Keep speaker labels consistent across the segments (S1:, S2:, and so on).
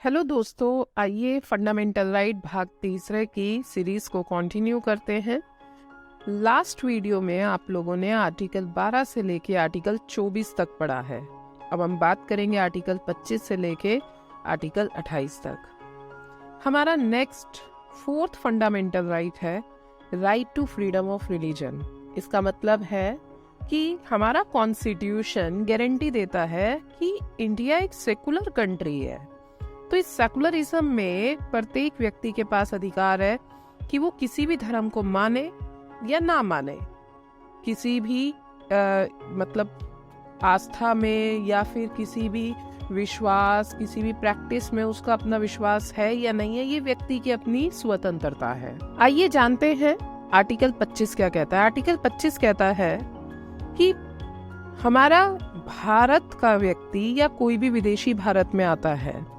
S1: Hello दोस्तों, आइए fundamental right भाग तीसरे की सीरीज को कंटिन्यू करते हैं। लास्ट वीडियो में आप लोगों ने आर्टिकल 12 से लेके आर्टिकल 24 तक पढ़ा है। अब हम बात करेंगे आर्टिकल 25 से लेके आर्टिकल 28 तक। हमारा नेक्स्ट फोर्थ फंडामेंटल राइट है right to freedom of religion. इसका मतलब है कि हमारा कॉन्स्टिट्यूशन गारंटी देता है कि इंडिया एक सेकुलर कंट्री है, तो इस सेकुलरिज्म में प्रत्येक व्यक्ति के पास अधिकार है कि वो किसी भी धर्म को माने या ना माने, किसी भी मतलब आस्था में या फिर किसी भी विश्वास, किसी भी प्रैक्टिस में उसका अपना विश्वास है या नहीं है, ये व्यक्ति की अपनी स्वतंत्रता है। आइए जानते हैं आर्टिकल 25 क्या कहता है। आर्टिकल 25 कहता है कि हमारा भारत का व्यक्ति या कोई भी विदेशी भारत में आता है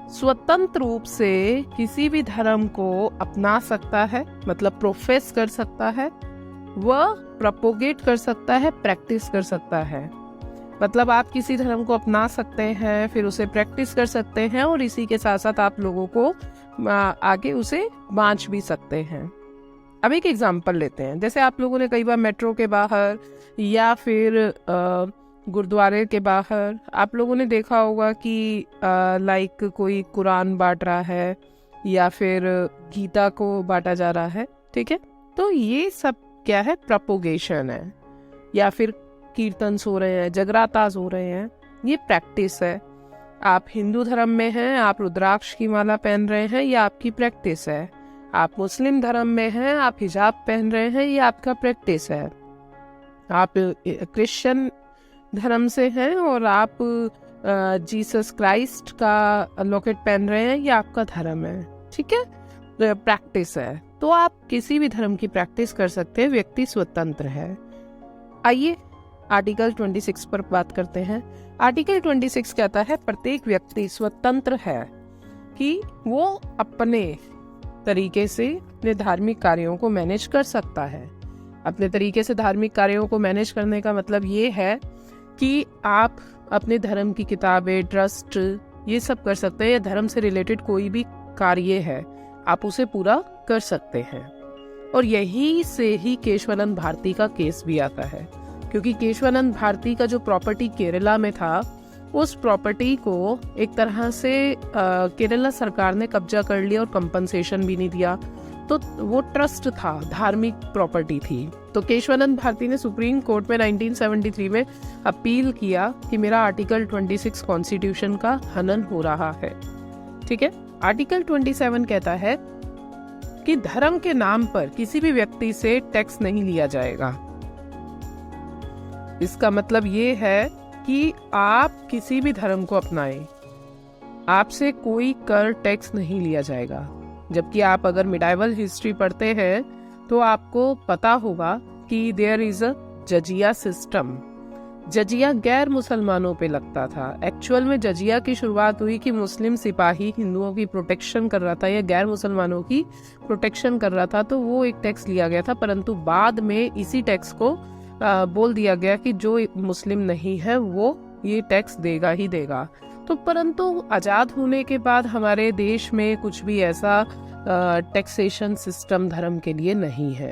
S1: स्वतंत्र रूप से किसी भी धर्म को अपना सकता है, मतलब प्रोफेस कर सकता है, वह प्रोपोगेट कर सकता है, प्रैक्टिस कर सकता है। मतलब आप किसी धर्म को अपना सकते हैं, फिर उसे प्रैक्टिस कर सकते हैं और इसी के साथ साथ आप लोगों को आगे उसे बांट भी सकते हैं। अब एक एग्जांपल लेते हैं। जैसे आप लोगों ने कई बार मेट्रो के बाहर या फिर गुरुद्वारे के बाहर आप लोगों ने देखा होगा कि लाइक कोई कुरान बांट रहा है या फिर गीता को बांटा जा रहा है, ठीक है। तो ये सब क्या है? प्रोपोगेशन है। या फिर कीर्तन हो रहे हैं, जगराताज हो रहे हैं, ये प्रैक्टिस है। आप हिंदू धर्म में हैं, आप रुद्राक्ष की माला पहन रहे हैं, ये आपकी प्रैक्टिस है। आप मुस्लिम धर्म में हैं, आप हिजाब पहन रहे हैं, ये आपका प्रैक्टिस है। आप क्रिश्चियन धर्म से हैं और आप जीसस क्राइस्ट का लॉकेट पहन रहे हैं, ये आपका धर्म है, ठीक है, प्रैक्टिस है। तो आप किसी भी धर्म की प्रैक्टिस कर सकते हैं, व्यक्ति स्वतंत्र है। आइए आर्टिकल 26 पर बात करते हैं। आर्टिकल 26 कहता है प्रत्येक व्यक्ति स्वतंत्र है कि वो अपने तरीके से अपने धार्मिक कार्यों को मैनेज कर सकता है। अपने तरीके से धार्मिक कार्यों को मैनेज करने का मतलब ये है कि आप अपने धर्म की किताबें, ट्रस्ट, ये सब कर सकते हैं, या धर्म से रिलेटेड कोई भी कार्य है आप उसे पूरा कर सकते हैं। और यही से ही केशवानंद भारती का केस भी आता है, क्योंकि केशवानंद भारती का जो प्रॉपर्टी केरला में था, उस प्रॉपर्टी को एक तरह से केरला सरकार ने कब्जा कर लिया और कंपनसेशन भी नहीं दिया। तो वो ट्रस्ट था, धार्मिक प्रॉपर्टी थी। तो केशवानंद भारती ने सुप्रीम कोर्ट में 1973 में अपील किया कि मेरा आर्टिकल 26 कॉन्स्टिट्यूशन का हनन हो रहा है, ठीक है। आर्टिकल 27 कहता है कि धर्म के नाम पर किसी भी व्यक्ति से टैक्स नहीं लिया जाएगा। इसका मतलब ये है कि आप किसी भी धर्म को अपनाएं, आपसे कोई कर, टैक्स नहीं लिया जाएगा। जबकि आप अगर मिडाइवल हिस्ट्री पढ़ते हैं तो आपको पता होगा कि देयर इज अ जजिया सिस्टम। जजिया गैर मुसलमानों पे लगता था। एक्चुअल में जजिया की शुरुआत हुई कि मुस्लिम सिपाही हिंदुओं की प्रोटेक्शन कर रहा था या गैर मुसलमानों की प्रोटेक्शन कर रहा था, तो वो एक टैक्स लिया गया था। परंतु बाद में इसी टैक्स को बोल दिया गया कि जो मुस्लिम नहीं है वो ये टैक्स देगा ही देगा। तो परंतु आज़ाद होने के बाद हमारे देश में कुछ भी ऐसा टैक्सेशन सिस्टम धर्म के लिए नहीं है।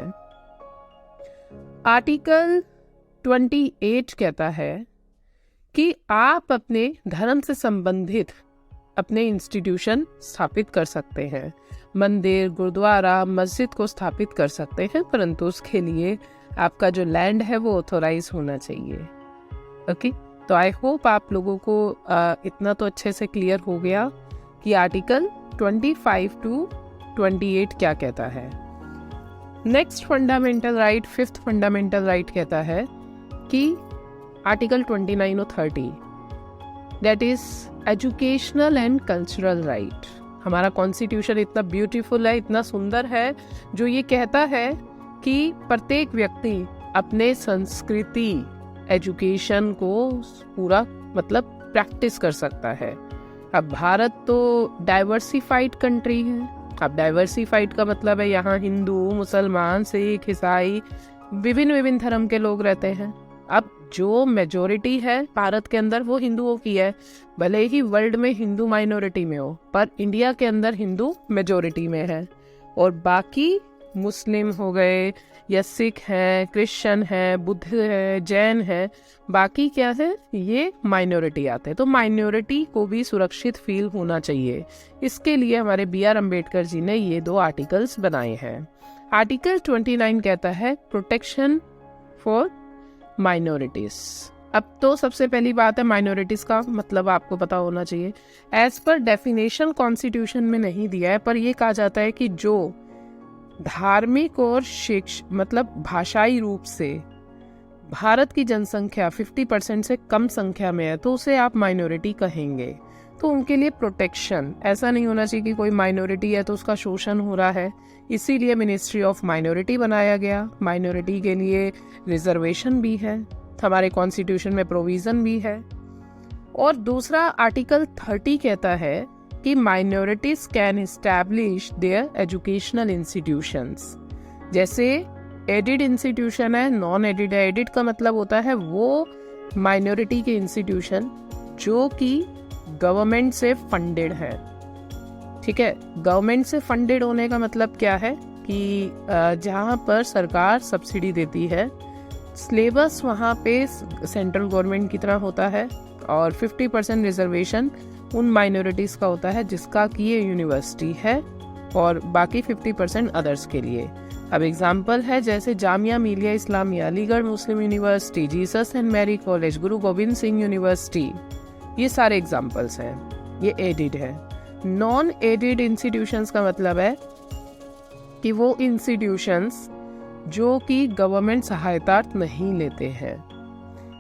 S1: आर्टिकल 28 कहता है कि आप अपने धर्म से संबंधित अपने इंस्टीट्यूशन स्थापित कर सकते हैं, मंदिर, गुरुद्वारा, मस्जिद को स्थापित कर सकते हैं, परंतु उसके लिए आपका जो लैंड है वो ऑथोराइज होना चाहिए। ओके, तो आई होप आप लोगों को इतना तो अच्छे से क्लियर हो गया कि आर्टिकल 25 to 28 क्या कहता है। Next fundamental right, fifth fundamental right कहता है कि आर्टिकल 29 और 30, that is educational and cultural right. हमारा कॉन्स्टिट्यूशन इतना ब्यूटीफुल है, इतना सुंदर है, जो ये कहता है कि प्रत्येक व्यक्ति अपने संस्कृति, एजुकेशन को पूरा मतलब प्रैक्टिस कर सकता है। अब भारत तो डाइवर्सिफाइड कंट्री है। अब डाइवर्सिफाइड का मतलब है यहाँ हिंदू, मुसलमान, सिख, ईसाई, विभिन्न विभिन्न धर्म के लोग रहते हैं। अब जो मेजोरिटी है भारत के अंदर वो हिंदुओं की है, भले ही वर्ल्ड में हिंदू माइनॉरिटी में हो, पर इंडिया के अंदर हिंदू मेजोरिटी में है। और बाकी मुस्लिम हो गए या सिख हैं, क्रिश्चियन हैं, बुद्ध है, जैन है, बाकी क्या है, ये माइनॉरिटी आते हैं। तो माइनॉरिटी को भी सुरक्षित फील होना चाहिए, इसके लिए हमारे BR अम्बेडकर जी ने ये 2 आर्टिकल्स बनाए हैं। आर्टिकल 29 कहता है प्रोटेक्शन फॉर माइनॉरिटीज। अब तो सबसे पहली बात है, माइनॉरिटीज का मतलब आपको पता होना चाहिए। एज पर डेफिनेशन कॉन्स्टिट्यूशन में नहीं दिया है, पर यह कहा जाता है कि जो धार्मिक और मतलब भाषाई रूप से भारत की जनसंख्या 50% से कम संख्या में है, तो उसे आप माइनॉरिटी कहेंगे। तो उनके लिए प्रोटेक्शन, ऐसा नहीं होना चाहिए कि कोई माइनॉरिटी है तो उसका शोषण हो रहा है, इसीलिए मिनिस्ट्री ऑफ माइनॉरिटी बनाया गया। माइनॉरिटी के लिए रिजर्वेशन भी है, हमारे कॉन्स्टिट्यूशन में प्रोविजन भी है। और दूसरा आर्टिकल 30 कहता है कि minorities can establish there educational institutions. जैसे एडिड इंस्टीट्यूशन है, नॉन एडिड है। एडिड का मतलब होता है वो माइनॉरिटी के इंस्टीट्यूशन जो कि गवर्नमेंट से फंडेड है। ठीक है, गवर्नमेंट से फंडेड होने का मतलब क्या है कि जहाँ पर सरकार सब्सिडी देती है, सिलेबस वहाँ पे सेंट्रल गवर्नमेंट की तरह होता है, और 50% रिजर्वेशन उन माइनॉरिटीज़ का होता है जिसका कि ये यूनिवर्सिटी है, और बाकी 50% अदर्स के लिए। अब एग्जाम्पल है जैसे Jamia Millia Islamia, Aligarh Muslim University, Jesus and Mary College, Guru Gobind Singh university, ये सारे एग्जाम्पल्स हैं। ये एडिड है। नॉन एडिड इंस्टीट्यूशंस का मतलब है कि वो इंस्टीट्यूशंस जो कि गवर्नमेंट सहायता नहीं लेते हैं।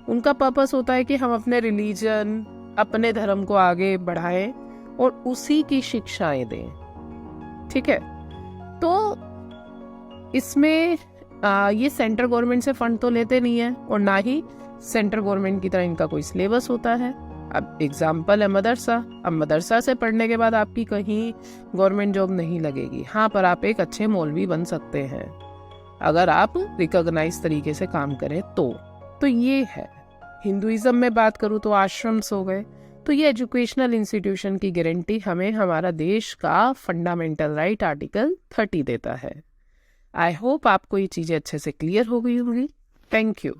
S1: उनका पर्पस होता है कि हम अपने रिलीजन, अपने धर्म को आगे बढ़ाएं और उसी की शिक्षाएं दें। ठीक है, तो इसमें ये सेंट्रल गवर्नमेंट से फंड तो लेते नहीं है, और ना ही सेंट्रल गवर्नमेंट की तरह इनका कोई सिलेबस होता है। अब एग्जाम्पल है मदरसा। अब मदरसा से पढ़ने के बाद आपकी कहीं गवर्नमेंट जॉब नहीं लगेगी, हाँ, पर आप एक अच्छे मौलवी बन सकते हैं अगर आप रिकॉग्नाइज तरीके से काम करें तो ये है। हिंदुइज्म में बात करूँ तो आश्रम्स हो गए। तो ये एजुकेशनल इंस्टीट्यूशन की गारंटी हमें हमारा देश का फंडामेंटल राइट आर्टिकल 30 देता है। आई होप आपको ये चीज़ें अच्छे से क्लियर हो गई होंगी। Thank you.